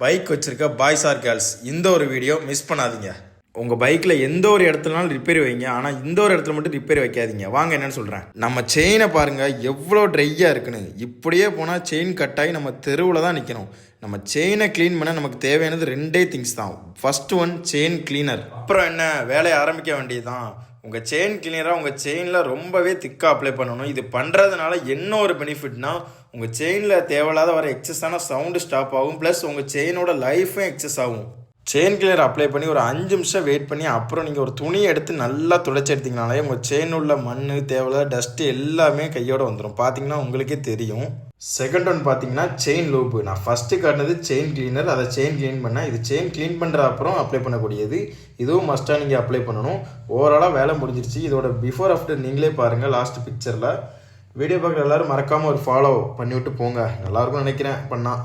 Bike வச்சிருக்க boys R girls இந்த ஒரு வீடியோ மிஸ் பண்ணாதீங்க. உங்கள் பைக்கில் எந்த ஒரு இடத்துலனாலும் ரிப்பேர் வைங்க, ஆனால் இந்த ஒரு இடத்துல மட்டும் ரிப்பேர் வைக்காதீங்க. வாங்க என்னன்னு சொல்கிறேன். நம்ம செயினை பாருங்கள் எவ்வளோ ட்ரையாக இருக்குன்னு. இப்படியே போனால் செயின் கட்டாகி நம்ம தெருவில் தான் நிற்கணும். நம்ம செயினை க்ளீன் பண்ண நமக்கு தேவையானது ரெண்டே திங்ஸ் தான். First one chain cleaner. அப்புறம் என்ன வேலையை ஆரம்பிக்க வேண்டியதுதான். உங்கள் செயின் கிளீனராக உங்கள் செயினில் ரொம்பவே திக்காக அப்ளை பண்ணணும். இது பண்ணுறதுனால என்ன ஒரு பெனிஃபிட்னா, உங்கள் செயினில் தேவையில்லாத வர எக்ஸஸான சவுண்டு ஸ்டாப் ஆகும். ப்ளஸ் உங்கள் செயினோட லைஃபும் எக்ஸஸ் ஆகும். செயின் கிளியர் அப்ளை பண்ணி ஒரு 5 நிமிஷம் வெயிட் பண்ணி அப்புறம் நீங்கள் ஒரு துணியை எடுத்து நல்லா துடைச்சி எடுத்திங்கனாலே உங்கள் செயின் உள்ள மண் தேவையில்லாத டஸ்ட்டு எல்லாமே கையோடு வந்துடும். பார்த்தீங்கன்னா உங்களுக்கே தெரியும். செகண்ட் ஒன் பார்த்தீங்கன்னா செயின் லூப்பு. நான் ஃபஸ்ட்டு காட்டினது செயின் கிளீனர், அதை செயின் க்ளீன் பண்ணேன். இது செயின் க்ளீன் பண்ணுற அப்புறம் அப்ளை பண்ணக்கூடியது. இதுவும் மஸ்ட்டாக நீங்கள் அப்ளை பண்ணணும். ஓவராலாக வேலை முடிஞ்சிருச்சு. இதோட பிஃபோர் ஆஃப்டர் நீங்களே பாருங்கள் லாஸ்ட் பிக்சரில். வீடியோ பார்க்குற எல்லோரும் மறக்காமல் ஒரு ஃபாலோ பண்ணிவிட்டு போங்க. நல்லாயிருக்கும்னு நினைக்கிறேன் பண்ணால்.